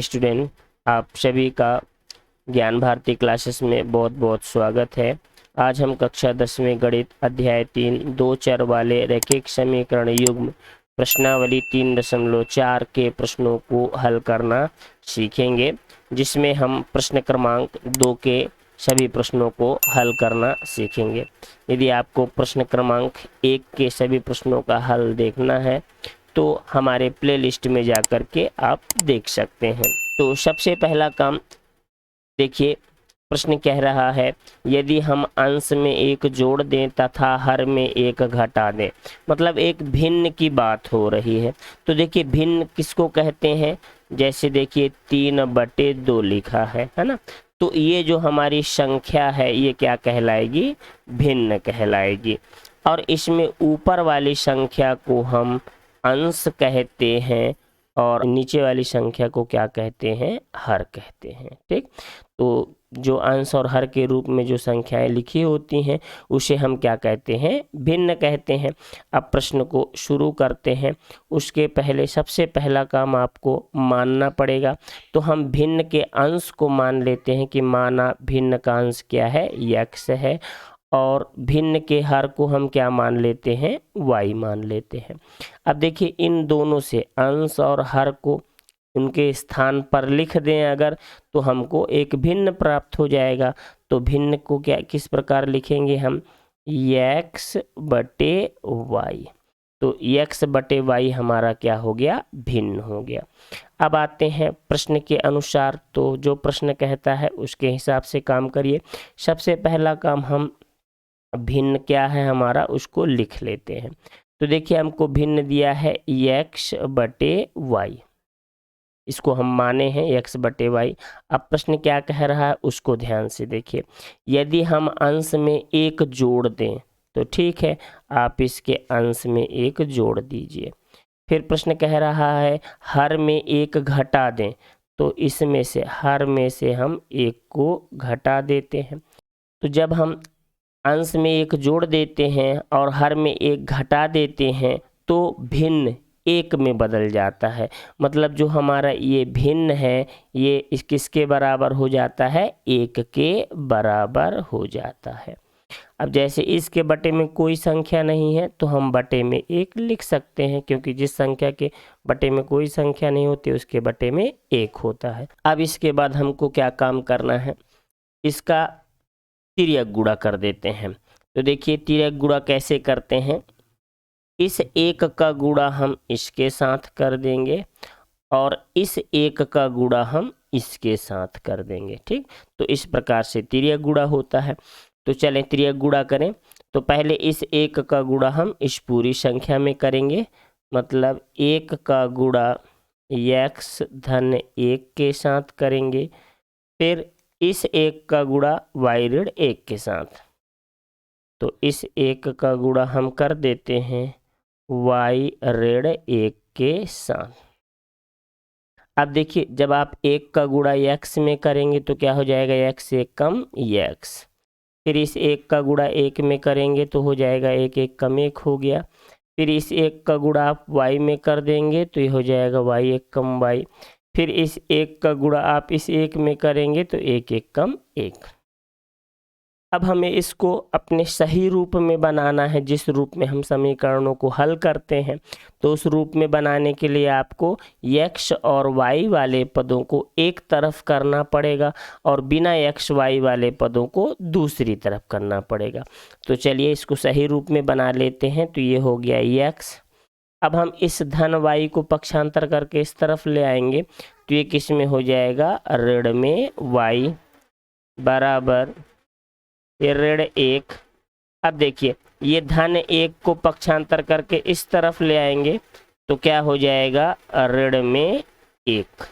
Student, आप सभी का ज्ञान भारती क्लासेस में बहुत बहुत स्वागत है। आज हम कक्षा 10वीं गणित अध्याय 3 दो चर वाले रैखिक समीकरण युग्म प्रश्नावली 3.4 के प्रश्नों को हल करना सीखेंगे, जिसमें हम प्रश्न क्रमांक 2 के सभी प्रश्नों को हल करना सीखेंगे। यदि आपको प्रश्न क्रमांक 1 के सभी प्रश्नों का हल देखना है तो हमारे प्लेलिस्ट में जाकर के आप देख सकते हैं। तो सबसे पहला काम देखिए, प्रश्न कह रहा है यदि हम अंश में एक जोड़ दें तथा हर में एक घटा दें, मतलब एक भिन्न की बात हो रही है। तो देखिए भिन्न किसको कहते हैं, जैसे देखिए 3/2 लिखा है ना। तो ये जो हमारी संख्या है ये क्या कहलाएगी, भिन्न कहलाएगी। और इसमें ऊपर वाली संख्या को हम अंश कहते हैं और नीचे वाली संख्या को क्या कहते हैं, हर कहते हैं। ठीक, तो जो अंश और हर के रूप में जो संख्याएं लिखी होती हैं उसे हम क्या कहते हैं, भिन्न कहते हैं। अब प्रश्न को शुरू करते हैं। उसके पहले सबसे पहला काम आपको मानना पड़ेगा। तो हम भिन्न के अंश को मान लेते हैं कि माना भिन्न का अंश क्या है, x है, और भिन्न के हर को हम क्या मान लेते हैं, y मान लेते हैं। अब देखिए इन दोनों से अंश और हर को उनके स्थान पर लिख दें अगर, तो हमको एक भिन्न प्राप्त हो जाएगा। तो भिन्न को क्या किस प्रकार लिखेंगे हम, x/y। तो x/y हमारा क्या हो गया, भिन्न हो गया। अब आते हैं प्रश्न के अनुसार। तो जो प्रश्न कहता है उसके हिसाब से काम करिए। सबसे पहला काम हम भिन्न क्या है हमारा उसको लिख लेते हैं। तो देखिए हमको भिन्न दिया है x/y, इसको हम माने हैं x/y। अब प्रश्न क्या कह रहा है उसको ध्यान से देखिए। यदि हम अंश में एक जोड़ दें तो ठीक है, आप इसके अंश में एक जोड़ दीजिए। फिर प्रश्न कह रहा है हर में एक घटा दें, तो इसमें से हर में से हम एक को घटा देते हैं। तो जब हम अंश में एक जोड़ देते हैं और हर में एक घटा देते हैं तो भिन्न एक में बदल जाता है। मतलब जो हमारा ये भिन्न है ये इस किसके बराबर हो जाता है, एक के बराबर हो जाता है। अब जैसे इसके बटे में कोई संख्या नहीं है तो हम बटे में एक लिख सकते हैं, क्योंकि जिस संख्या के बटे में कोई संख्या नहीं होती उसके बटे में एक होता है। अब इसके बाद हमको क्या काम करना है, इसका तिर्यक गुणा कर देते हैं। तो देखिए तिर्यक गुणा कैसे करते हैं, इस एक का गुणा हम इसके साथ कर देंगे और इस एक का गुणा हम इसके साथ कर देंगे। ठीक, तो इस प्रकार से तिर्यक गुणा होता है। तो चलें तिर्यक गुणा करें। तो पहले इस एक का गुणा हम इस पूरी संख्या में करेंगे, मतलब एक का गुणा x/1 के साथ करेंगे। फिर इस एक का गुणा y-1 के साथ। तो इस एक का गुणा हम कर देते हैं y-1 के साथ। अब देखिए जब आप एक का गुणा x में करेंगे तो क्या हो जाएगा, x से कम x। फिर इस एक का गुणा 1 में करेंगे तो हो जाएगा 1 1 कम 1 हो गया। फिर इस एक का गुणा आप y में कर देंगे तो ये हो जाएगा y 1 कम y। फिर इस एक का गुणा आप इस एक में करेंगे तो 1 1 कम 1। अब हमें इसको अपने सही रूप में बनाना है, जिस रूप में हम समीकरणों को हल करते हैं। तो उस रूप में बनाने के लिए आपको x और y वाले पदों को एक तरफ करना पड़ेगा और बिना x y वाले पदों को दूसरी तरफ करना पड़ेगा। तो चलिए इसको सही रूप में बना लेते हैं। तो ये हो गया x। अब हम इस धन y को पक्षांतर करके इस तरफ ले आएंगे तो ये किस में हो जाएगा, ऋण में y बराबर ये ऋण 1। अब देखिए ये धन 1 को पक्षांतर करके इस तरफ ले आएंगे तो क्या हो जाएगा, ऋण में 1।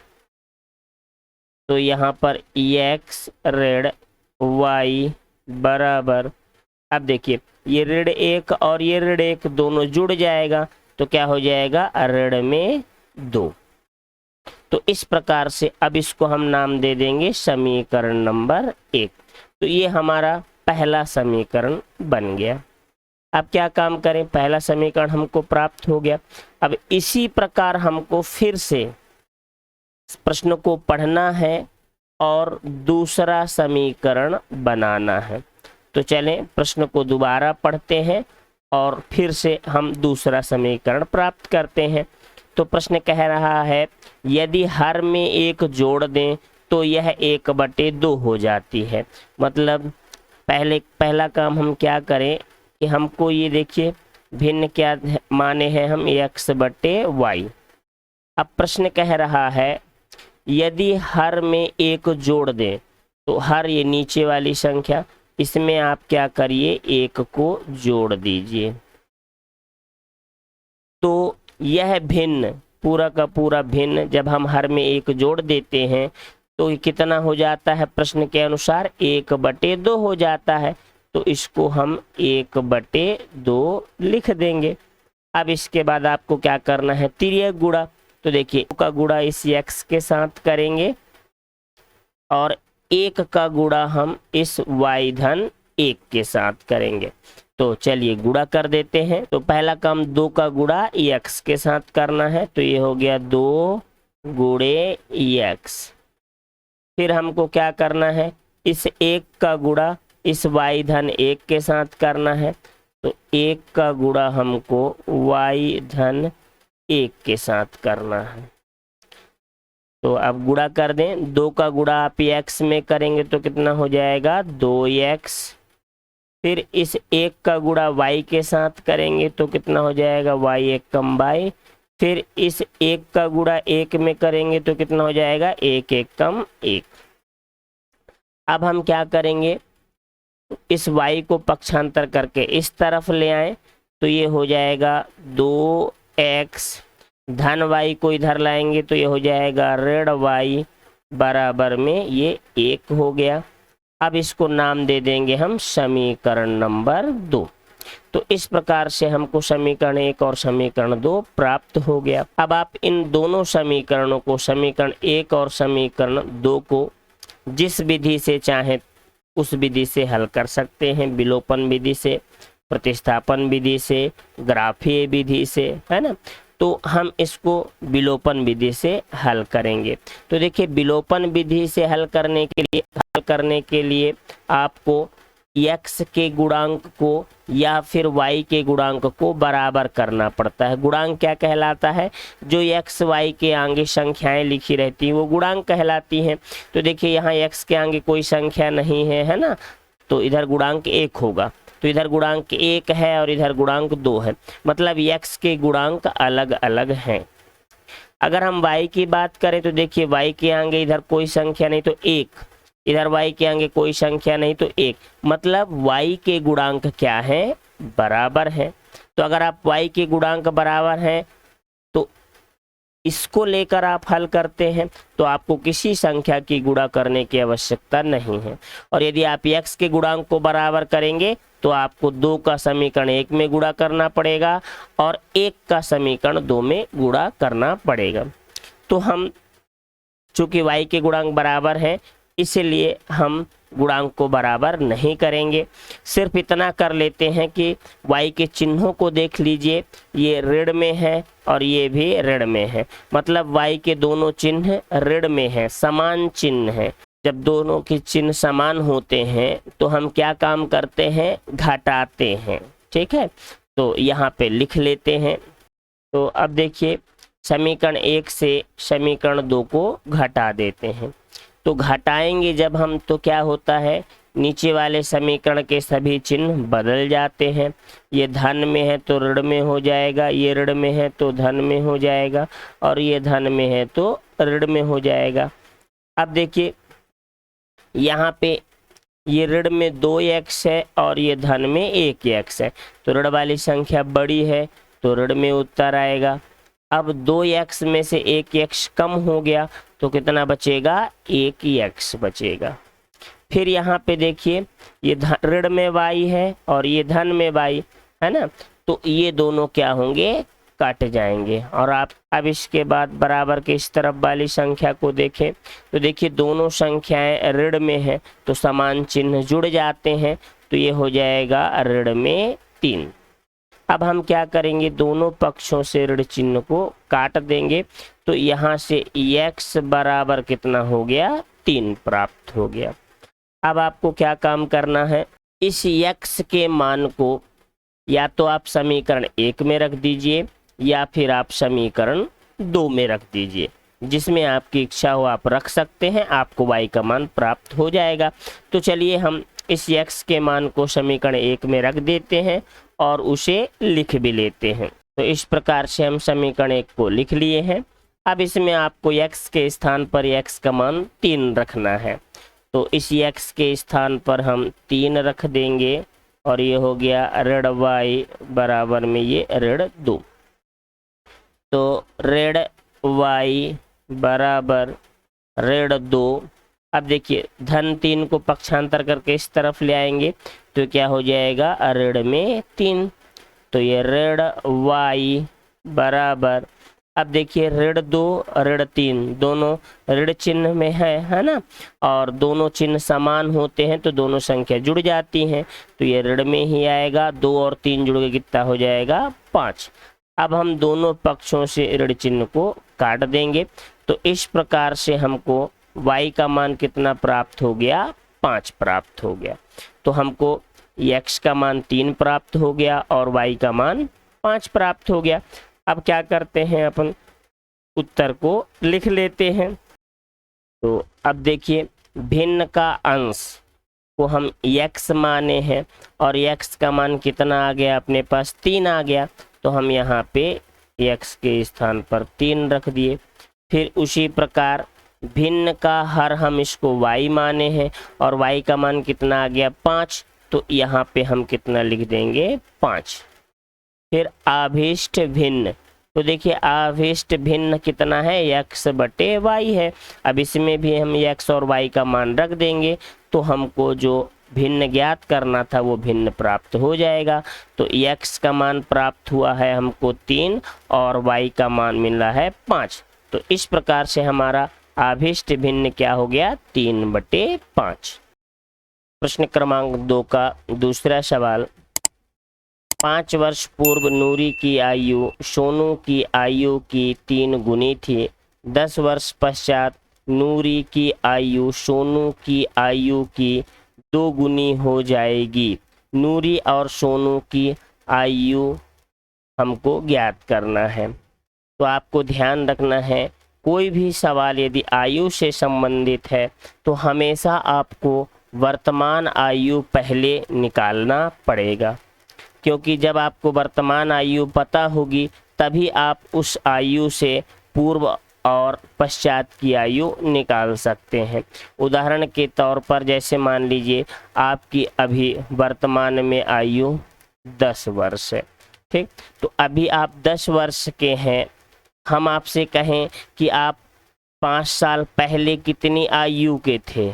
तो यहाँ पर x ऋण y बराबर, अब देखिए ये ऋण 1 और ये ऋण 1 दोनों जुड़ जाएगा तो क्या हो जाएगा, ऋण में 2। तो इस प्रकार से अब इसको हम नाम दे देंगे समीकरण नंबर 1। तो ये हमारा पहला समीकरण बन गया। अब क्या काम करें, पहला समीकरण हमको प्राप्त हो गया। अब इसी प्रकार हमको फिर से प्रश्न को पढ़ना है और दूसरा समीकरण बनाना है। तो चलें प्रश्न को दोबारा पढ़ते हैं और फिर से हम दूसरा समीकरण प्राप्त करते हैं। तो प्रश्न कह रहा है यदि हर में एक जोड़ दें तो यह 1/2 हो जाती है। मतलब पहला काम हम क्या करें कि हमको ये देखिए भिन्न क्या माने हैं हम x/y। अब प्रश्न कह रहा है यदि हर में एक जोड़ दें तो हर ये नीचे वाली संख्या, इसमें आप क्या करिए 1 को जोड़ दीजिए। तो यह भिन्न पूरा का पूरा भिन्न जब हम हर में एक जोड़ देते हैं तो कितना हो जाता है, प्रश्न के अनुसार 1/2 हो जाता है। तो इसको हम 1/2 लिख देंगे। अब इसके बाद आपको क्या करना है, तिर्यक गुणा। तो देखिए का गुणा इस x के साथ करेंगे और 1 का गुणा हम इस y/1 के साथ करेंगे। तो चलिए गुणा कर देते हैं। तो पहला काम 2 का गुणा x के साथ करना है, तो ये हो गया 2 × x। फिर हमको क्या करना है, इस 1 का गुणा इस y/1 के साथ करना है। तो 1 का गुणा हमको y/1 के साथ करना है। तो अब गुणा कर दें, 2 का गुणा आप x में करेंगे तो कितना हो जाएगा 2x। फिर इस 1 का गुणा y के साथ करेंगे तो कितना हो जाएगा y1 × y। फिर इस 1 का गुणा 1 में करेंगे तो कितना हो जाएगा 1 × 1। अब हम क्या करेंगे, इस y को पक्षांतर करके इस तरफ ले आए तो ये हो जाएगा 2x, धन y को इधर लाएंगे तो ये हो जाएगा ऋण y बराबर में ये 1 हो गया। अब इसको नाम दे देंगे हम समीकरण नंबर 2। तो इस प्रकार से हमको समीकरण 1 और समीकरण 2 प्राप्त हो गया। अब आप इन दोनों समीकरणों को, समीकरण 1 और समीकरण 2 को जिस विधि से चाहे उस विधि से हल कर सकते हैं, विलोपन विधि से, प्रतिस्थापन विधि से, ग्राफीय विधि से, है ना। तो हम इसको विलोपन विधि से हल करेंगे। तो देखिए विलोपन विधि से हल करने के लिए आपको x के गुणांक को या फिर y के गुणांक को बराबर करना पड़ता है। गुणांक क्या कहलाता है, जो x y के आगे संख्याएं लिखी रहती हैं वो गुणांक कहलाती हैं। तो देखिए यहाँ x के आगे कोई संख्या नहीं है, है ना, तो इधर गुणांक 1 होगा। तो इधर गुणांक 1 है और इधर गुणांक 2 है, मतलब x के गुणांक अलग अलग हैं। अगर हम y की बात करें तो देखिए y के आगे इधर कोई संख्या नहीं तो 1, इधर y के आगे कोई संख्या नहीं तो 1, मतलब y के गुणांक क्या है, बराबर है। तो अगर आप y के गुणांक बराबर हैं तो इसको लेकर आप हल करते हैं तो आपको किसी संख्या की गुणा करने की आवश्यकता नहीं है। और यदि आप x के गुणांक को बराबर करेंगे तो आपको 2 का समीकरण 1 में गुणा करना पड़ेगा और 1 का समीकरण 2 में गुणा करना पड़ेगा। तो हम चूंकि y के गुणांक बराबर हैं इसलिए हम गुणांक को बराबर नहीं करेंगे। सिर्फ इतना कर लेते हैं कि y के चिन्हों को देख लीजिए, ये ऋण में है और ये भी ऋण में है, मतलब y के दोनों चिन्ह ऋण में है, समान चिन्ह है। जब दोनों के चिन्ह समान होते हैं तो हम क्या काम करते हैं, घटाते हैं। ठीक है, तो यहाँ पे लिख लेते हैं। तो अब देखिए समीकरण 1 से समीकरण 2 को घटा देते हैं। तो घटाएंगे जब हम तो क्या होता है, नीचे वाले समीकरण के सभी चिन्ह बदल जाते हैं। ये धन में है तो ऋण में हो जाएगा, ये ऋण में है तो धन में हो जाएगा और ये धन में है तो ऋण में हो जाएगा। अब देखिए यहाँ पे ये ऋण में 2x है और ये धन में 1x है, तो ऋण वाली संख्या बड़ी है तो ऋण में उत्तर आएगा। अब 2x में से 1x कम हो गया तो कितना बचेगा, 1x बचेगा। फिर यहाँ पे देखिए ये ऋण में y है और ये धन में y है ना, तो ये दोनों क्या होंगे, कट जाएंगे। और आप अब इसके बाद बराबर के इस तरफ वाली संख्या को देखें तो देखिए दोनों संख्याएं ऋण में है तो समान चिन्ह जुड़ जाते हैं, तो ये हो जाएगा ऋण में 3। अब हम क्या करेंगे, दोनों पक्षों से ऋण चिन्ह को काट देंगे। तो यहाँ से x बराबर कितना हो गया, 3 प्राप्त हो गया। अब आपको क्या काम करना है, इस x के मान को या तो आप समीकरण 1 में रख दीजिए या फिर आप समीकरण 2 में रख दीजिए, जिसमें आपकी इच्छा हो आप रख सकते हैं, आपको y का मान प्राप्त हो जाएगा। तो चलिए हम इस x के मान को समीकरण 1 में रख देते हैं और उसे लिख भी लेते हैं। तो इस प्रकार से हम समीकरण 1 को लिख लिए हैं। अब इसमें आपको x के स्थान पर x का मान 3 रखना है। तो इस x के स्थान पर हम 3 रख देंगे और ये हो गया ऋण y बराबर में ये ऋण 2। तो ऋण y बराबर ऋण 2। अब देखिए धन 3 को पक्षांतर करके इस तरफ ले आएंगे तो क्या हो जाएगा, ऋण में 3। तो ये ऋण y बराबर, अब देखिए ऋण 2 ऋण 3 दोनों ऋण चिन्ह में है ना, और दोनों चिन्ह समान होते हैं तो दोनों संख्या जुड़ जाती हैं। तो ये ऋण में ही आएगा, 2 और 3 जुड़ के कितना हो जाएगा, 5। अब हम दोनों पक्षों से ऋण चिन्ह को काट देंगे। तो इस प्रकार से हमको y का मान कितना प्राप्त हो गया, 5 प्राप्त हो गया। तो हमको x का मान 3 प्राप्त हो गया और y का मान 5 प्राप्त हो गया। अब क्या करते हैं, अपन उत्तर को लिख लेते हैं। तो अब देखिए भिन्न का अंश को हम x माने हैं और x का मान कितना आ गया, अपने पास 3 आ गया। तो हम यहाँ पे x के स्थान पर 3 रख दिए। फिर उसी प्रकार भिन्न का हर हम इसको y माने हैं और y का मान कितना आ गया, 5। तो यहाँ पे हम कितना लिख देंगे, 5। फिर आभिष्ट भिन्न, तो देखिए आभिष्ट भिन्न कितना है, x बटे y है। अब इसमें भी हम x और y का मान रख देंगे तो हमको जो भिन्न ज्ञात करना था वो भिन्न प्राप्त हो जाएगा। तो x का मान प्राप्त हुआ है हमको 3 और y का मान मिला है 5। तो इस प्रकार से हमारा आभिष्ट भिन्न क्या हो गया, 3/5। प्रश्न क्रमांक 2 का दूसरा सवाल, 5 वर्ष पूर्व नूरी की आयु सोनू की आयु की 3 गुनी थी। 10 वर्ष पश्चात नूरी की आयु सोनू की आयु की 2 गुनी हो जाएगी। नूरी और सोनू की आयु हमको ज्ञात करना है। तो आपको ध्यान रखना है, कोई भी सवाल यदि आयु से संबंधित है तो हमेशा आपको वर्तमान आयु पहले निकालना पड़ेगा, क्योंकि जब आपको वर्तमान आयु पता होगी तभी आप उस आयु से पूर्व और पश्चात की आयु निकाल सकते हैं। उदाहरण के तौर पर जैसे मान लीजिए आपकी अभी वर्तमान में आयु 10 वर्ष है, ठीक। तो अभी आप 10 वर्ष के हैं। हम आपसे कहें कि आप 5 साल पहले कितनी आयु के थे,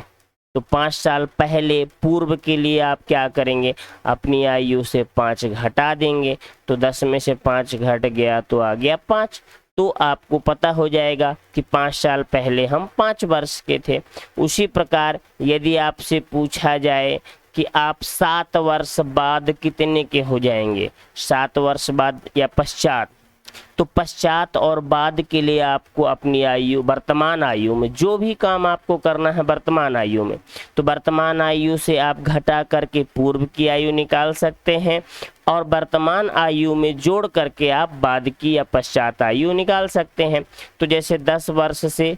तो 5 साल पहले पूर्व के लिए आप क्या करेंगे, अपनी आयु से 5 घटा देंगे। तो 10 में से 5 घट गया तो आ गया 5। तो आपको पता हो जाएगा कि 5 साल पहले हम 5 वर्ष के थे। उसी प्रकार यदि आपसे पूछा जाए कि आप 7 वर्ष बाद कितने के हो जाएंगे, 7 वर्ष बाद या पश्चात, तो पश्चात और बाद के लिए आपको अपनी आयु वर्तमान आयु में जो भी काम आपको करना है वर्तमान आयु में, तो वर्तमान आयु से आप घटा करके पूर्व की आयु निकाल सकते हैं और वर्तमान आयु में जोड़ करके आप बाद की या पश्चात आयु निकाल सकते हैं। तो जैसे 10 वर्ष से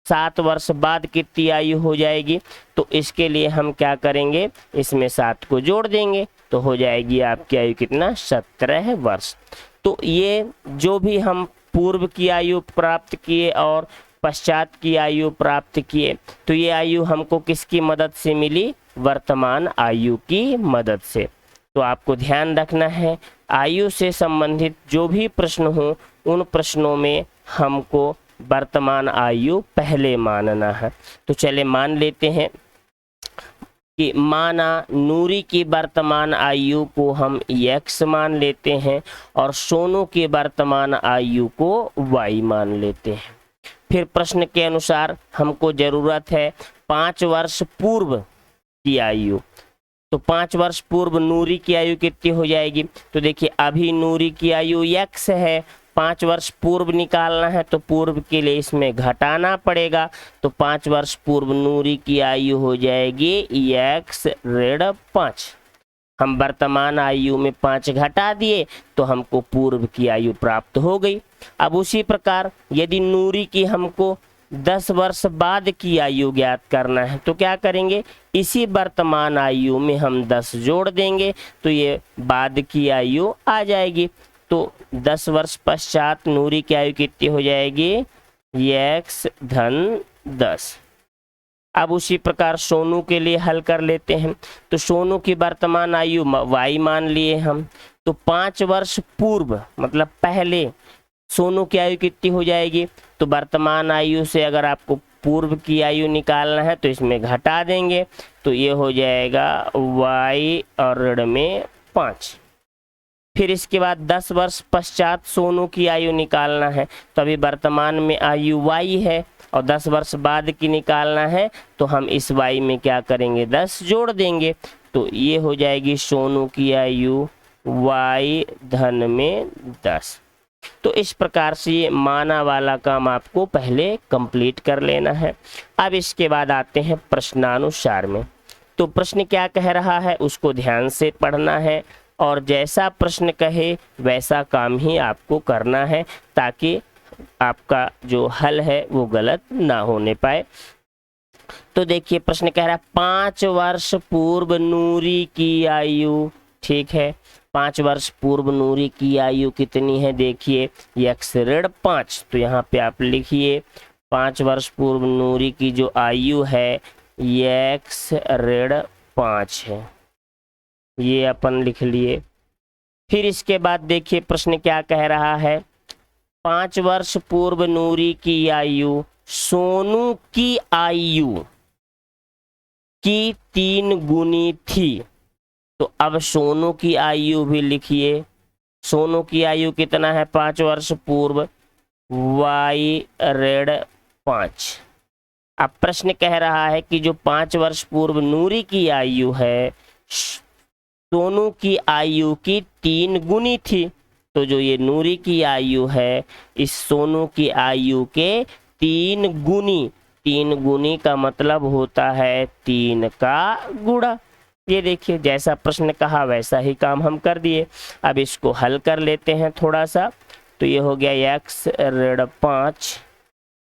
7 वर्ष बाद कितनी आयु हो जाएगी, तो इसके लिए हम क्या करेंगे, इसमें 7 को जोड़ देंगे तो हो जाएगी आपकी आयु कितना, 17 वर्ष। तो ये जो भी हम पूर्व की आयु प्राप्त किए और पश्चात की आयु प्राप्त किए, तो ये आयु हमको किसकी मदद से मिली, वर्तमान आयु की मदद से। तो आपको ध्यान रखना है, आयु से संबंधित जो भी प्रश्न हो उन प्रश्नों में हमको वर्तमान आयु पहले मानना है। तो चले मान लेते हैं कि माना नूरी की वर्तमान आयु को हम x मान लेते हैं और सोनू की वर्तमान आयु को y मान लेते हैं। फिर प्रश्न के अनुसार हमको ज़रूरत है 5 वर्ष पूर्व की आयु। तो 5 वर्ष पूर्व नूरी की आयु कितनी हो जाएगी? तो देखिए अभी नूरी की आयु x है, 5 वर्ष पूर्व निकालना है तो पूर्व के लिए इसमें घटाना पड़ेगा। तो 5 वर्ष पूर्व नूरी की आयु हो जाएगी x ऋण 5। हम वर्तमान आयु में 5 घटा दिए तो हमको पूर्व की आयु प्राप्त हो गई। अब उसी प्रकार यदि नूरी की हमको 10 वर्ष बाद की आयु ज्ञात करना है तो क्या करेंगे? इसी वर्तमान आयु में हम 10 जोड़ देंगे तो ये बाद की आयु आ जाएगी। तो 10 वर्ष पश्चात नूरी की आयु कितनी हो जाएगी? x धन 10। अब उसी प्रकार सोनू के लिए हल कर लेते हैं। तो सोनू की वर्तमान आयु y मान लिए हम, तो 5 वर्ष पूर्व मतलब पहले सोनू की आयु कितनी हो जाएगी? तो वर्तमान आयु से अगर आपको पूर्व की आयु निकालना है तो इसमें घटा देंगे तो ये हो जाएगा y और ऋण में 5। फिर इसके बाद 10 वर्ष पश्चात सोनू की आयु निकालना है तो अभी वर्तमान में आयु y है और 10 वर्ष बाद की निकालना है तो हम इस y में क्या करेंगे? 10 जोड़ देंगे तो ये हो जाएगी सोनू की आयु y धन में 10। तो इस प्रकार से ये माना वाला काम आपको पहले कंप्लीट कर लेना है। अब इसके बाद आते हैं प्रश्नानुसार में। तो प्रश्न क्या कह रहा है उसको ध्यान से पढ़ना है और जैसा प्रश्न कहे वैसा काम ही आपको करना है ताकि आपका जो हल है वो गलत ना होने पाए। तो देखिए प्रश्न कह रहा है 5 वर्ष पूर्व नूरी की आयु, ठीक है, 5 वर्ष पूर्व नूरी की आयु कितनी है? देखिए x ऋण 5। तो यहाँ पे आप लिखिए 5 वर्ष पूर्व नूरी की जो आयु है x ऋण 5 है, ये अपन लिख लिए। फिर इसके बाद देखिए प्रश्न क्या कह रहा है? 5 वर्ष पूर्व नूरी की आयु सोनू की आयु की 3 गुनी थी। तो अब सोनू की आयु भी लिखिए। सोनू की आयु कितना है? 5 वर्ष पूर्व y ऋण 5। अब प्रश्न कह रहा है कि जो 5 वर्ष पूर्व नूरी की आयु है सोनू की आयु की 3 गुनी थी। तो जो ये नूरी की आयु है इस सोनू की आयु के 3 गुनी, 3 गुनी का मतलब होता है 3 का गुणा। ये देखिए जैसा प्रश्न कहा वैसा ही काम हम कर दिए। अब इसको हल कर लेते हैं थोड़ा सा। तो ये हो गया x ऋण 5,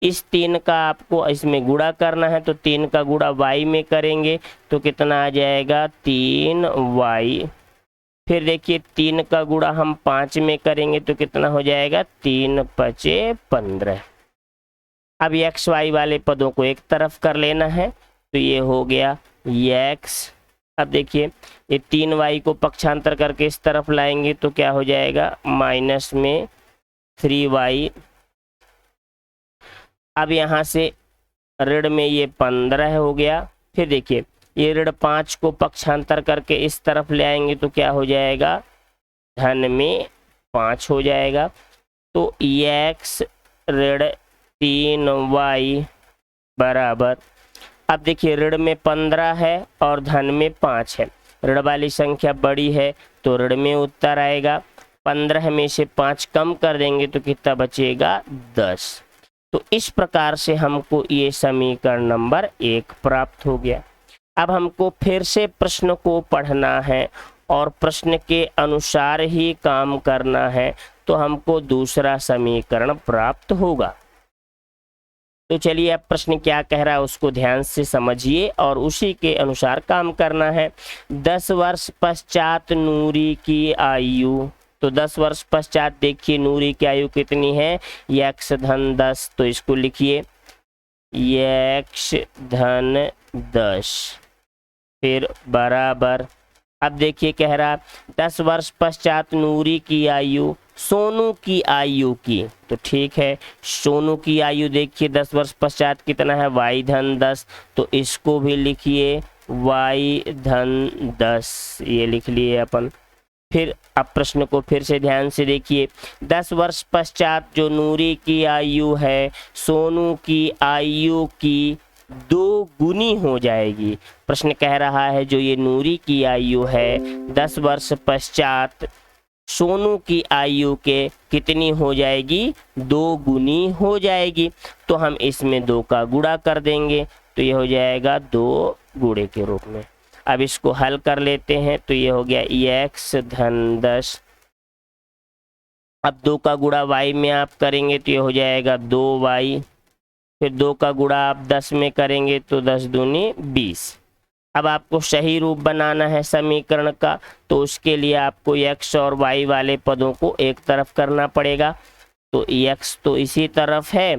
इस 3 का आपको इसमें गुणा करना है तो 3 का गुणा y में करेंगे तो कितना आ जाएगा? 3y। फिर देखिए 3 का गुणा हम 5 में करेंगे तो कितना हो जाएगा? 3 पचे 15। अब x y वाले पदों को एक तरफ कर लेना है तो ये हो गया x। अब देखिए ये 3y को पक्षांतर करके इस तरफ लाएंगे तो क्या हो जाएगा? माइनस में 3y। अब यहाँ से ऋण में ये 15 हो गया। फिर देखिए ये ऋण 5 को पक्षांतर करके इस तरफ ले आएंगे तो क्या हो जाएगा? धन में 5 हो जाएगा। तो x ऋण 3y बराबर, अब देखिए ऋण में 15 है और धन में 5 है, ऋण वाली संख्या बड़ी है तो ऋण में उत्तर आएगा। 15 में से 5 कम कर देंगे तो कितना बचेगा? 10। तो इस प्रकार से हमको ये समीकरण नंबर 1 प्राप्त हो गया। अब हमको फिर से प्रश्न को पढ़ना है और प्रश्न के अनुसार ही काम करना है तो हमको दूसरा समीकरण प्राप्त होगा। तो चलिए अब प्रश्न क्या कह रहा है उसको ध्यान से समझिए और उसी के अनुसार काम करना है। 10 वर्ष पश्चात नूरी की आयु, तो 10 वर्ष पश्चात देखिए नूरी की आयु कितनी है? x धन 10। तो इसको लिखिए x धन 10 फिर बराबर। अब देखिए कह रहा 10 वर्ष पश्चात नूरी की आयु सोनू की आयु की, तो ठीक है सोनू की आयु देखिए 10 वर्ष पश्चात कितना है? y धन 10। तो इसको भी लिखिए y धन 10, ये लिख लिए अपन। फिर अब प्रश्न को फिर से ध्यान से देखिए। 10 वर्ष पश्चात जो नूरी की आयु है सोनू की आयु की दो गुनी हो जाएगी। प्रश्न कह रहा है जो ये नूरी की आयु है 10 वर्ष पश्चात सोनू की आयु के कितनी हो जाएगी, 2 गुनी हो जाएगी। तो हम इसमें 2 का गुणा कर देंगे तो ये हो जाएगा 2 गुणे के रूप में। अब इसको हल कर लेते हैं तो ये हो गया x धन 10। अब 2 का गुणा y में आप करेंगे तो ये हो जाएगा 2y। फिर 2 का गुणा आप 10 में करेंगे तो 10 दूनी 20। अब आपको सही रूप बनाना है समीकरण का, तो उसके लिए आपको x और y वाले पदों को एक तरफ करना पड़ेगा। तो x तो इसी तरफ है,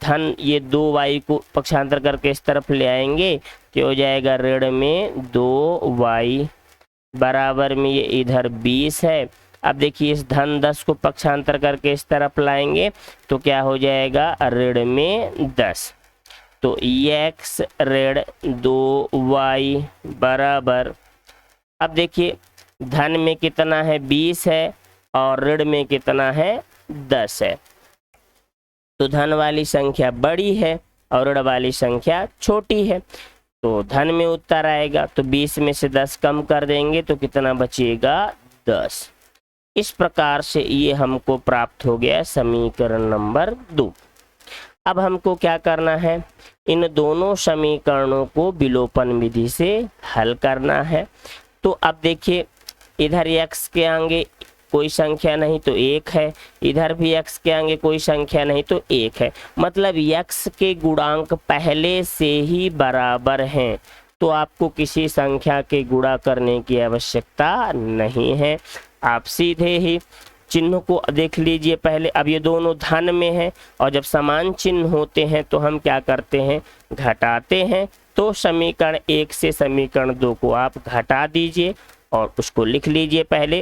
धन ये 2y को पक्षांतर करके इस तरफ ले आएंगे तो हो जाएगा ऋण में 2y बराबर में ये इधर 20 है। अब देखिए इस धन 10 को पक्षांतर करके इस तरफ लाएंगे तो क्या हो जाएगा ऋण में 10। तो x ऋण 2y बराबर, अब देखिए धन में कितना है 20 है और ऋण में कितना है 10 है। तो धन वाली संख्या बड़ी है और ऋण वाली संख्या छोटी है। तो धन में उत्तर आएगा तो 20 में से 10 कम कर देंगे तो कितना बचेगा 10। इस प्रकार से ये हमको प्राप्त हो गया समीकरण नंबर 2। अब हमको क्या करना है, इन दोनों समीकरणों को विलोपन विधि से हल करना है। तो अब देखिए इधर x के आगे कोई संख्या नहीं तो 1 है, इधर भी x के आगे कोई संख्या नहीं तो 1 है, मतलब x के गुणांक पहले से ही बराबर हैं। तो आपको किसी संख्या के गुणा करने की आवश्यकता नहीं है, आप सीधे ही चिन्ह को देख लीजिए पहले। अब ये दोनों धन में हैं और जब समान चिन्ह होते हैं तो हम क्या करते हैं, घटाते हैं। तो समीकरण 1 से समीकरण 2 को आप घटा दीजिए और उसको लिख लीजिए पहले।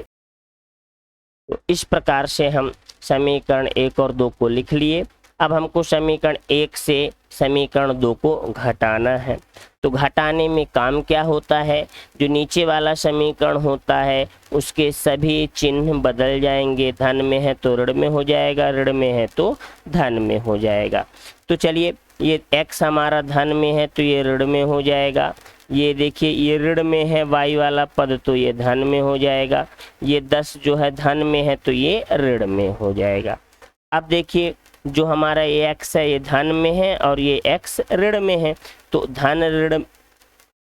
तो इस प्रकार से हम समीकरण 1 और 2 को लिख लिए। अब हमको समीकरण 1 से समीकरण 2 को घटाना है। तो घटाने में काम क्या होता है, जो नीचे वाला समीकरण होता है उसके सभी चिन्ह बदल जाएंगे, धन में है तो ऋण में हो जाएगा, ऋण में है तो धन में हो जाएगा। तो चलिए ये x हमारा धन में है तो ये ऋण में हो जाएगा। ये देखिए ये ऋण में है y वाला पद तो ये धन में हो जाएगा। ये 10 जो है धन में है तो ये ऋण में हो जाएगा। अब देखिए जो हमारा ये x है ये धन में है और ये x ऋण में है। तो धन ऋण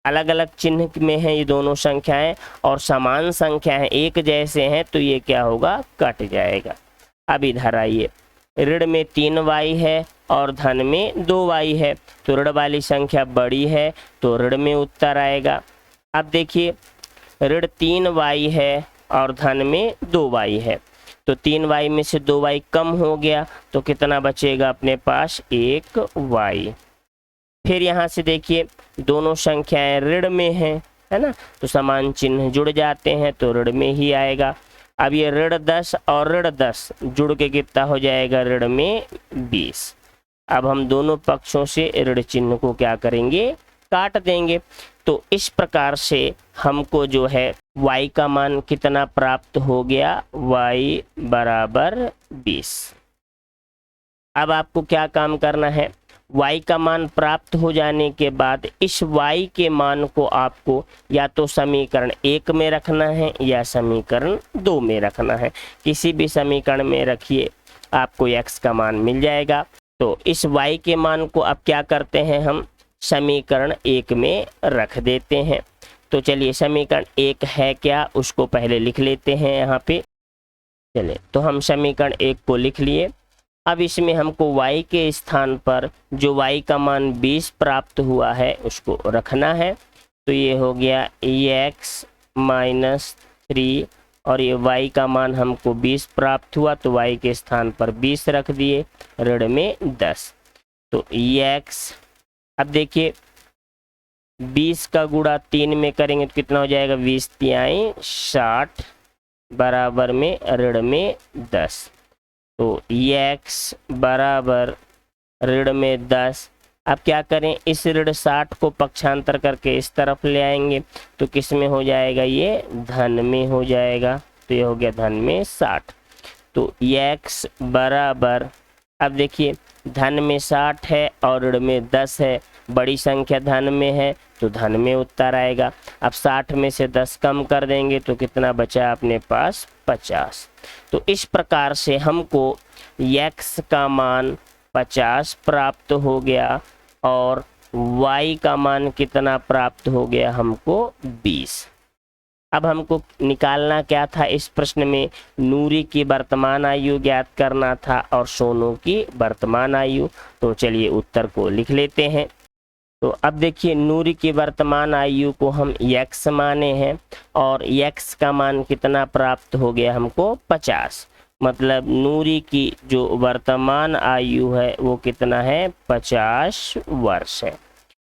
अलग अलग चिन्ह में है ये दोनों संख्याएं और समान संख्या है, एक जैसे हैं, तो ये क्या होगा कट जाएगा। अब इधर आइए, ऋण में 3y है और धन में 2y है। तो ऋण वाली संख्या बड़ी है तो ऋण में उत्तर आएगा। अब देखिए ऋण 3y है और धन में 2y है। तो 3y में से 2y कम हो गया तो कितना बचेगा अपने पास 1y। फिर यहाँ से देखिए दोनों संख्याएं ऋण में हैं, है ना, तो समान चिन्ह जुड़ जाते हैं तो ऋण में ही आएगा। अब ये ऋण 10 और ऋण 10 जुड़ के कितना हो जाएगा ऋण में 20। अब हम दोनों पक्षों से ऋण चिन्ह को क्या करेंगे काट देंगे। तो इस प्रकार से हमको जो है y का मान कितना प्राप्त हो गया, y बराबर 20। अब आपको क्या काम करना है, y का मान प्राप्त हो जाने के बाद इस y के मान को आपको या तो समीकरण 1 में रखना है या समीकरण 2 में रखना है। किसी भी समीकरण में रखिए आपको x का मान मिल जाएगा। तो इस y के मान को अब क्या करते हैं, हम समीकरण 1 में रख देते हैं। तो चलिए समीकरण 1 है क्या उसको पहले लिख लेते हैं यहाँ पे। चलिए तो हम समीकरण 1 को लिख लिए। अब इसमें हमको y के स्थान पर जो y का मान 20 प्राप्त हुआ है उसको रखना है। तो ये हो गया x माइनस 3 और ये y का मान हमको 20 प्राप्त हुआ तो y के स्थान पर 20 रख दिए, ऋण में 10। तो x अब देखिए 20 का गुणा 3 में करेंगे तो कितना हो जाएगा, 20 तिहाई 60 बराबर में ऋण में 10। तो x बराबर ऋण में 10। अब क्या करें, इस ऋण 60 को पक्षांतर करके इस तरफ ले आएंगे तो किस में हो जाएगा, ये धन में हो जाएगा। तो ये हो गया धन में 60। तो x बराबर, अब देखिए धन में 60 है और ऋण में 10 है। बड़ी संख्या धन में है तो धन में उत्तर आएगा। अब 60 में से 10 कम कर देंगे तो कितना बचा अपने पास 50। तो इस प्रकार से हमको x का मान 50 प्राप्त हो गया और y का मान कितना प्राप्त हो गया हमको 20। अब हमको निकालना क्या था इस प्रश्न में, नूरी की वर्तमान आयु ज्ञात करना था और सोनू की वर्तमान आयु। तो चलिए उत्तर को लिख लेते हैं। तो अब देखिए नूरी की वर्तमान आयु को हम x माने हैं और x का मान कितना प्राप्त हो गया हमको 50। मतलब नूरी की जो वर्तमान आयु है वो कितना है 50 वर्ष है।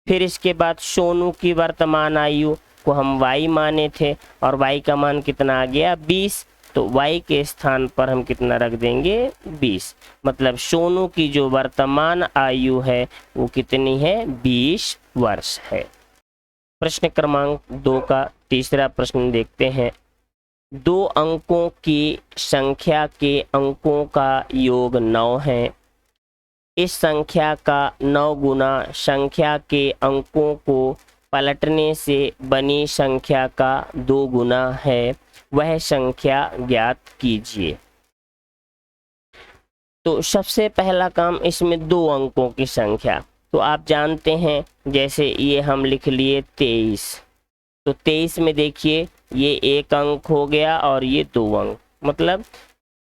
फिर इसके बाद सोनू की वर्तमान आयु को हम y माने थे और y का मान कितना आ गया 20। तो y के स्थान पर हम कितना रख देंगे 20। मतलब सोनू की जो वर्तमान आयु है वो कितनी है 20 वर्ष है। प्रश्न क्रमांक 2 का तीसरा प्रश्न देखते हैं। 2 अंकों की संख्या के अंकों का योग 9 है। इस संख्या का 9 गुना संख्या के अंकों को पलटने से बनी संख्या का 2 गुना है, वह संख्या ज्ञात कीजिए। तो सबसे पहला काम इसमें 2 अंकों की संख्या, तो आप जानते हैं जैसे ये हम लिख लिए 23। तो 23 में देखिए ये 1 अंक हो गया और ये 2 अंक, मतलब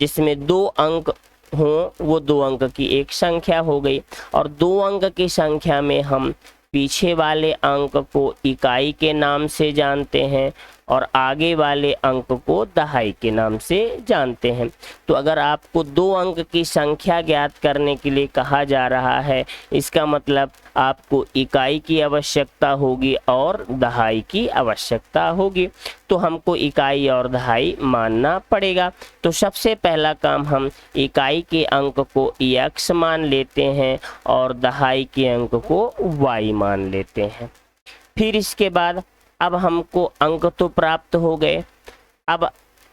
जिसमें 2 अंक हों वो 2 अंक की एक संख्या हो गई। और 2 अंक की संख्या में हम पीछे वाले अंक को इकाई के नाम से जानते हैं और आगे वाले अंक को दहाई के नाम से जानते हैं। तो अगर आपको 2 अंक की संख्या ज्ञात करने के लिए कहा जा रहा है, इसका मतलब आपको इकाई की आवश्यकता होगी और दहाई की आवश्यकता होगी। तो हमको इकाई और दहाई मानना पड़ेगा। तो सबसे पहला काम हम इकाई के अंक को x मान लेते हैं और दहाई के अंक को y मान लेते हैं। फिर इसके बाद अब हमको अंक तो प्राप्त हो गए। अब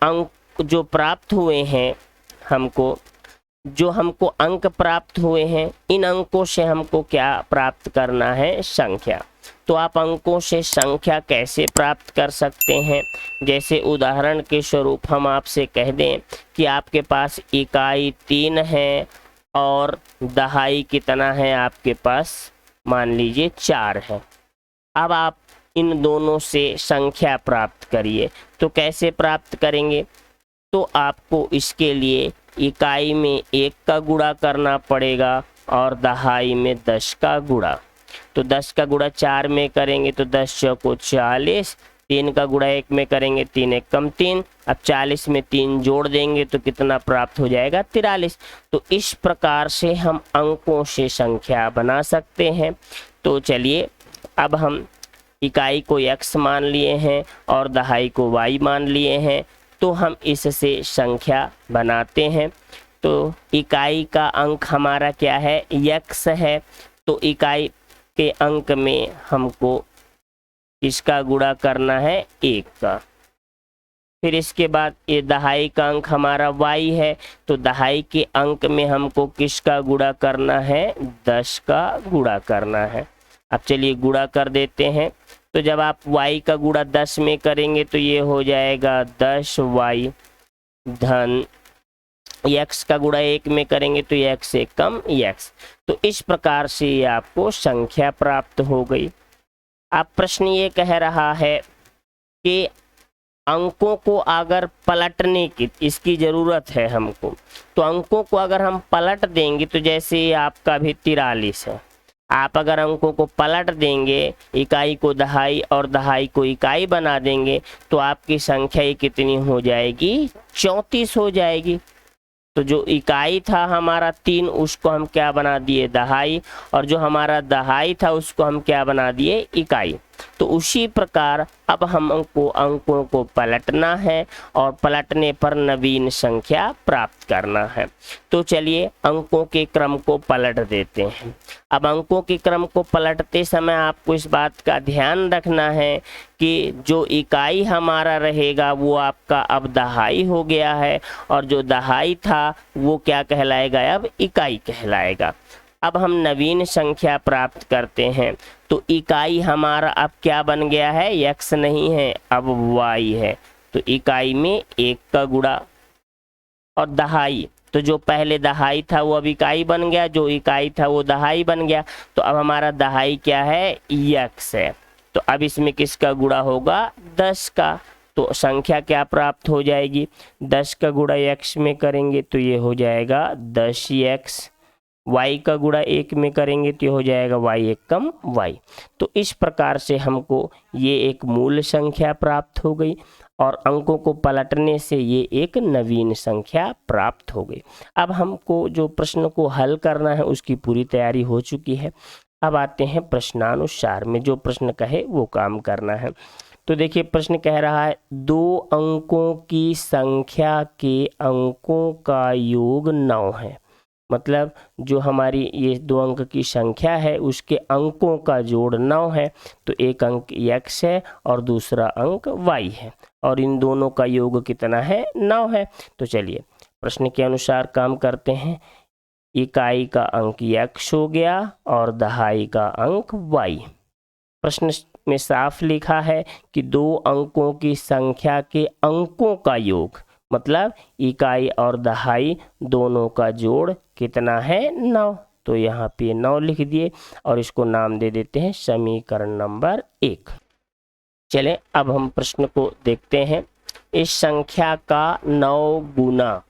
अंक जो प्राप्त हुए हैं हमको अंक प्राप्त हुए हैं, इन अंकों से हमको क्या प्राप्त करना है संख्या। तो आप अंकों से संख्या कैसे प्राप्त कर सकते हैं, जैसे उदाहरण के स्वरूप हम आपसे कह दें कि आपके पास इकाई 3 है और दहाई कितना है आपके पास, मान लीजिए 4 है। अब आप इन दोनों से संख्या प्राप्त करिए। तो कैसे प्राप्त करेंगे, तो आपको इसके लिए इकाई में 1 का गुणा करना पड़ेगा और दहाई में 10 का गुणा। तो 10 का गुणा 4 में करेंगे तो 10 चौको 40, 3 का गुणा 1 में करेंगे 3 1 कम 3। अब 40 में 3 जोड़ देंगे तो कितना प्राप्त हो जाएगा 43। तो इस प्रकार से हम अंकों से संख्या बना सकते हैं। तो चलिए अब हम इकाई को x मान लिए हैं और दहाई को y मान लिए हैं, तो हम इससे संख्या बनाते हैं। तो इकाई का अंक हमारा क्या है x है, तो इकाई के अंक में हमको इसका गुणा करना है 1 का। फिर इसके बाद ये दहाई का अंक हमारा y है, तो दहाई के अंक में हमको किसका गुणा करना है 10 का गुणा करना है। अब चलिए गुणा कर देते हैं। तो जब आप y का गुणा 10 में करेंगे तो ये हो जाएगा 10y धन x का गुणा 1 में करेंगे तो x से कम x। तो इस प्रकार से ये आपको संख्या प्राप्त हो गई। अब प्रश्न ये कह रहा है कि अंकों को अगर पलटने की इसकी ज़रूरत है हमको, तो अंकों को अगर हम पलट देंगे तो जैसे आपका भी 43 है, आप अगर अंकों को पलट देंगे, इकाई को दहाई और दहाई को इकाई बना देंगे, तो आपकी संख्या ये कितनी हो जाएगी 34 हो जाएगी। तो जो इकाई था हमारा 3 उसको हम क्या बना दिए दहाई, और जो हमारा दहाई था उसको हम क्या बना दिए इकाई। तो उसी प्रकार अब हमको अंकों को पलटना है और पलटने पर नवीन संख्या प्राप्त करना है। तो चलिए अंकों के क्रम को पलट देते हैं। अब अंकों के क्रम को पलटते समय आपको इस बात का ध्यान रखना है कि जो इकाई हमारा रहेगा वो आपका अब दहाई हो गया है, और जो दहाई था वो क्या कहलाएगा, अब इकाई कहलाएगा। अब हम नवीन संख्या प्राप्त करते हैं। तो इकाई हमारा अब क्या बन गया है, x नहीं है, अब y है। तो इकाई में 1 का गुणा, और दहाई, तो जो पहले दहाई था वो अब इकाई बन गया, जो इकाई था वो दहाई बन गया। तो अब हमारा दहाई क्या है, x है। तो अब इसमें किसका गुणा होगा, 10 का। तो संख्या क्या प्राप्त हो जाएगी, 10 का गुणा x में करेंगे तो ये हो जाएगा 10x। y का गुणा 1 में करेंगे तो ये हो जाएगा y 1 कम y। तो इस प्रकार से हमको ये एक मूल संख्या प्राप्त हो गई, और अंकों को पलटने से ये एक नवीन संख्या प्राप्त हो गई। अब हमको जो प्रश्न को हल करना है उसकी पूरी तैयारी हो चुकी है। अब आते हैं प्रश्नानुसार में, जो प्रश्न कहे वो काम करना है। तो देखिए प्रश्न कह रहा है 2 अंकों की संख्या के अंकों का योग 9 है। मतलब जो हमारी ये 2 अंक की संख्या है उसके अंकों का जोड़ 9 है। तो एक अंक x है और दूसरा अंक y है, और इन दोनों का योग कितना है, 9 है। तो चलिए प्रश्न के अनुसार काम करते हैं। इकाई का अंक x हो गया और दहाई का अंक y। प्रश्न में साफ लिखा है कि 2 अंकों की संख्या के अंकों का योग, मतलब इकाई और दहाई दोनों का जोड़ कितना है, 9। तो यहाँ पे 9 लिख दिए और इसको नाम दे देते हैं समीकरण नंबर 1। चले अब हम प्रश्न को देखते हैं। इस संख्या का 9 गुना,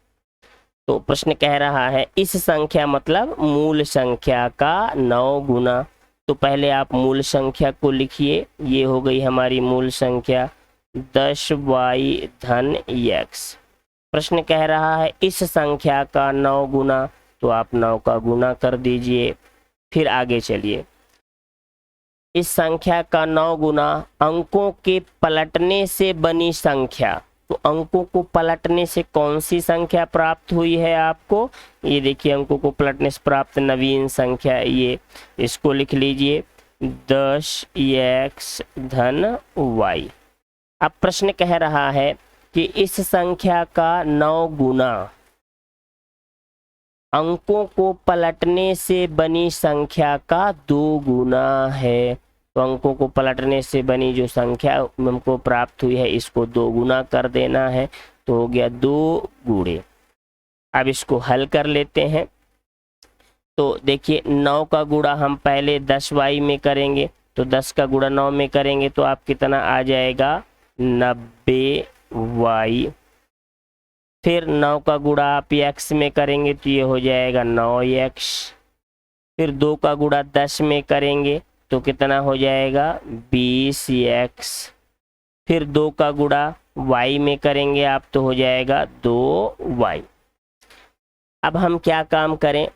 तो प्रश्न कह रहा है इस संख्या मतलब मूल संख्या का 9 गुना। तो पहले आप मूल संख्या को लिखिए, ये हो गई हमारी मूल संख्या 10y धन x। प्रश्न कह रहा है इस संख्या का 9 गुना, तो आप 9 का गुना कर दीजिए। फिर आगे चलिए, इस संख्या का 9 गुना अंकों के पलटने से बनी संख्या। तो अंकों को पलटने से कौन सी संख्या प्राप्त हुई है आपको, ये देखिए अंकों को पलटने से प्राप्त नवीन संख्या, ये इसको लिख लीजिए 10x धन y। अब प्रश्न कह रहा है कि इस संख्या का 9 गुना अंकों को पलटने से बनी संख्या का 2 गुना है। तो अंकों को पलटने से बनी जो संख्या हमको प्राप्त हुई है इसको 2 गुना कर देना है। तो हो गया 2 गुणे। अब इसको हल कर लेते हैं। तो देखिए 9 का गुणा हम पहले 10y में करेंगे, तो 10 का गुणा 9 में करेंगे तो आप कितना आ जाएगा, 90y। फिर 9 का गुणा आप x में करेंगे तो ये हो जाएगा 9x। फिर 2 का गुणा 10 में करेंगे तो कितना हो जाएगा, 20x। फिर 2 का गुणा y में करेंगे आप तो हो जाएगा 2y। अब हम क्या काम करें,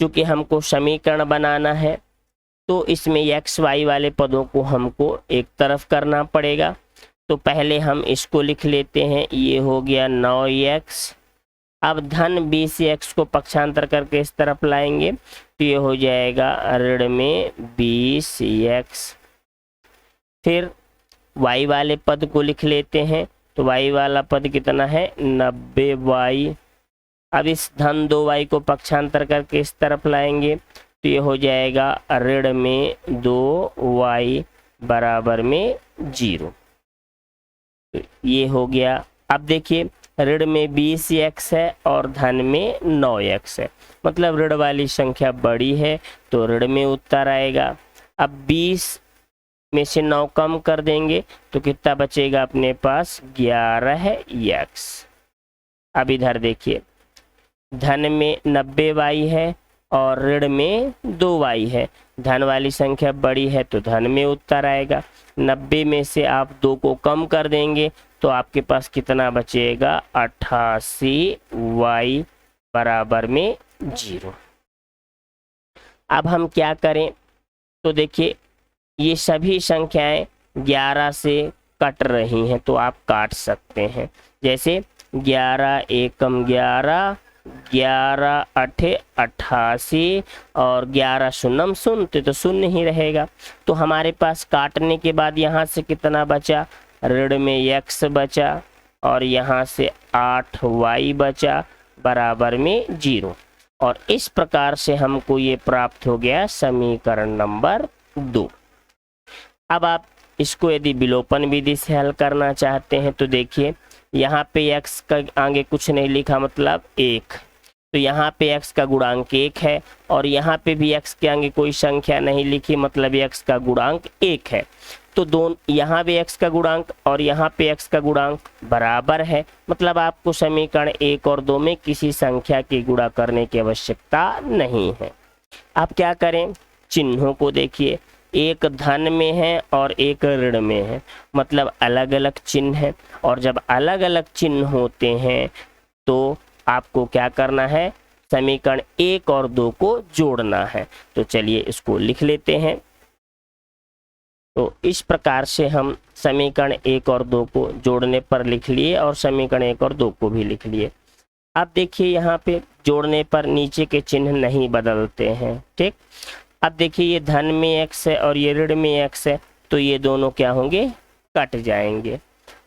क्योंकि हमको समीकरण बनाना है तो इसमें x y वाले पदों को हमको एक तरफ करना पड़ेगा। तो पहले हम इसको लिख लेते हैं, ये हो गया 9x। अब धन 20x को पक्षांतर करके इस तरफ लाएंगे तो ये हो जाएगा ऋण में 20x। फिर y वाले पद को लिख लेते हैं, तो y वाला पद कितना है, 90y। अब इस धन 2y को पक्षांतर करके इस तरफ लाएंगे तो ये हो जाएगा ऋण में 2y बराबर में 0। तो ये हो गया। अब देखिए ऋण में 20x है और धन में 9x है, मतलब ऋण वाली संख्या बड़ी है तो ऋण में उत्तर आएगा। अब 20 में से 9 कम कर देंगे तो कितना बचेगा अपने पास, 11x। अब इधर देखिए धन में 90y है और ऋण में 2y है। धन वाली संख्या बड़ी है तो धन में उत्तर आएगा। 90 में से आप 2 को कम कर देंगे तो आपके पास कितना बचेगा, 88y बराबर में 0। अब हम क्या करें, तो देखिए ये सभी संख्याएं 11 से कट रही हैं तो आप काट सकते हैं। जैसे 11 एकम 11, 11 अठे 88 और 11 शून्यम शून्य, तो शून्य ही रहेगा। तो हमारे पास काटने के बाद यहाँ से कितना बचा, ऋण में x बचा और यहाँ से 8y बचा बराबर में 0। और इस प्रकार से हमको ये प्राप्त हो गया समीकरण नंबर 2। अब आप इसको यदि विलोपन विधि से हल करना चाहते हैं तो देखिए, यहाँ पे x का आगे कुछ नहीं लिखा मतलब 1, तो यहाँ पे x का गुणांक 1 है और यहाँ पे भी x के आगे कोई संख्या नहीं लिखी मतलब x का गुणांक 1 है। तो दोनों यहाँ भी x का गुणांक और यहाँ पे x का गुणांक बराबर है, मतलब आपको समीकरण 1 और 2 में किसी संख्या की गुणा करने की आवश्यकता नहीं है। आप क्या करें, चिन्हों को देखिए, एक धन में है और एक ऋण में है, मतलब अलग अलग चिन्ह है। और जब अलग अलग चिन्ह होते हैं तो आपको क्या करना है, समीकरण 1 और 2 को जोड़ना है। तो चलिए इसको लिख लेते हैं। तो इस प्रकार से हम समीकरण 1 और 2 को जोड़ने पर लिख लिए और समीकरण 1 और 2 को भी लिख लिए। अब देखिए यहाँ पे जोड़ने पर नीचे के चिन्ह नहीं बदलते हैं, ठीक। अब देखिए ये धन में x है और ये ऋण में x है, तो ये दोनों क्या होंगे, कट जाएंगे।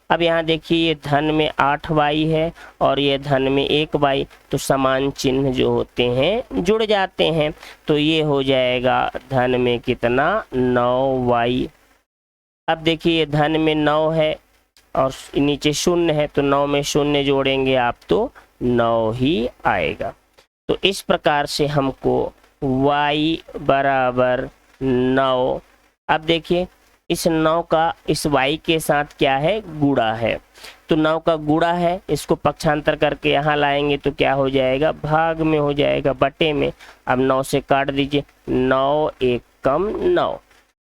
अब यहाँ देखिए ये धन में 8y है और ये धन में 1y, तो समान चिन्ह जो होते हैं जुड़ जाते हैं। तो ये हो जाएगा धन में कितना, 9y। अब देखिए ये धन में 9 है और नीचे शून्य है, तो 9 में शून्य जोड़ेंगे आप तो 9 ही आएगा। तो इस प्रकार से हमको y बराबर 9। अब देखिए इस 9 का इस y के साथ क्या है, गुणा है, तो 9 का गुणा है, इसको पक्षांतर करके यहाँ लाएंगे तो क्या हो जाएगा, भाग में हो जाएगा, बटे में। अब 9 से काट दीजिए, 9 एकम 9,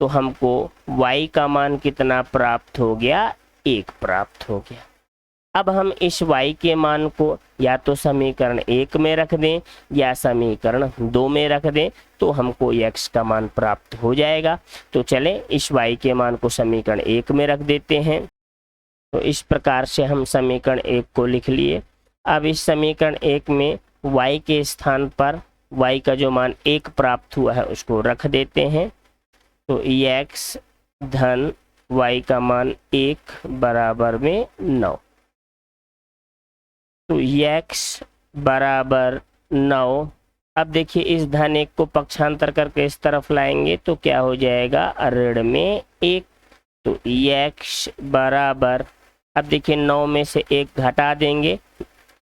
तो हमको y का मान कितना प्राप्त हो गया, 1 प्राप्त हो गया। अब हम इस y के मान को या तो समीकरण 1 में रख दें या समीकरण 2 में रख दें तो हमको x का मान प्राप्त हो जाएगा। तो चलें इस y के मान को समीकरण 1 में रख देते हैं। तो इस प्रकार से हम समीकरण 1 को लिख लिए। अब इस समीकरण 1 में y के स्थान पर y का जो मान 1 प्राप्त हुआ है उसको रख देते हैं। तो x धन y का मान 1 बराबर में 9, तो x बराबर 9। अब देखिए इस धन 1 को पक्षांतर करके इस तरफ लाएंगे तो क्या हो जाएगा, ऋण में 1, तो x बराबर, अब देखिए 9 में से 1 घटा देंगे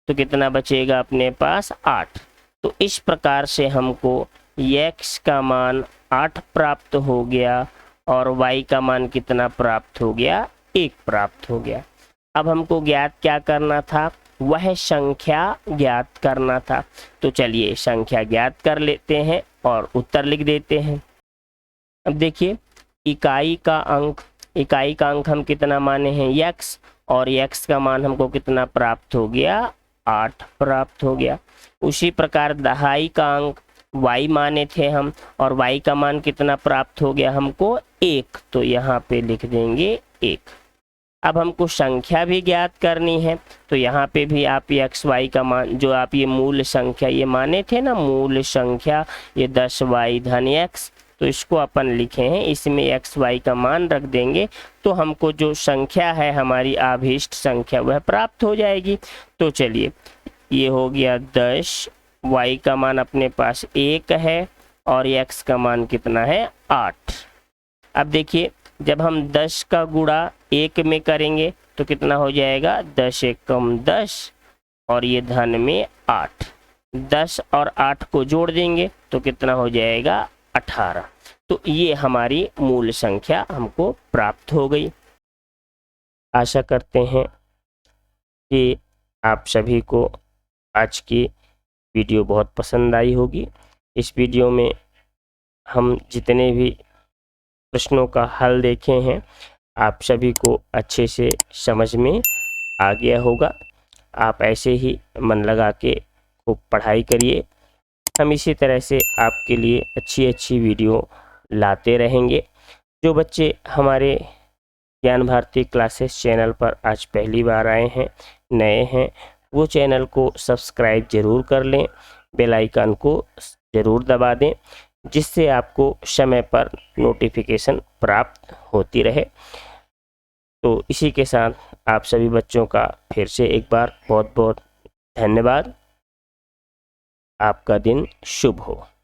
तो कितना बचेगा अपने पास, 8। तो इस प्रकार से हमको x का मान 8 प्राप्त हो गया और y का मान कितना प्राप्त हो गया, 1 प्राप्त हो गया। अब हमको ज्ञात क्या करना था, वह संख्या ज्ञात करना था। तो चलिए संख्या ज्ञात कर लेते हैं और उत्तर लिख देते हैं। अब देखिए इकाई का अंक हम कितना माने हैं, x, और x का मान हमको कितना प्राप्त हो गया, 8 प्राप्त हो गया। उसी प्रकार दहाई का अंक y माने थे हम और y का मान कितना प्राप्त हो गया हमको, 1, तो यहाँ पे लिख देंगे 1। अब हमको संख्या भी ज्ञात करनी है तो यहाँ पे भी आप x y का मान, जो आप ये मूल संख्या ये माने थे ना, मूल संख्या ये 10y धन x, तो इसको अपन लिखे हैं, इसमें x y का मान रख देंगे तो हमको जो संख्या है हमारी आभीष्ट संख्या वह प्राप्त हो जाएगी। तो चलिए ये हो गया 10, y का मान अपने पास 1 है और x का मान कितना है, 8। अब देखिए जब हम 10 का गुणा 1 में करेंगे तो कितना हो जाएगा, 10 एकम 10 और ये धन में 8, 10 और 8 को जोड़ देंगे तो कितना हो जाएगा, 18। तो ये हमारी मूल संख्या हमको प्राप्त हो गई। आशा करते हैं कि आप सभी को आज की वीडियो बहुत पसंद आई होगी। इस वीडियो में हम जितने भी प्रश्नों का हल देखे हैं आप सभी को अच्छे से समझ में आ गया होगा। आप ऐसे ही मन लगा के खूब पढ़ाई करिए। हम इसी तरह से आपके लिए अच्छी वीडियो लाते रहेंगे। जो बच्चे हमारे ज्ञान भारती क्लासेस चैनल पर आज पहली बार आए हैं, नए हैं, वो चैनल को सब्सक्राइब जरूर कर लें, बेल आइकन को ज़रूर दबा दें, जिससे आपको समय पर नोटिफिकेशन प्राप्त होती रहे। तो इसी के साथ आप सभी बच्चों का फिर से एक बार बहुत बहुत धन्यवाद। आपका दिन शुभ हो।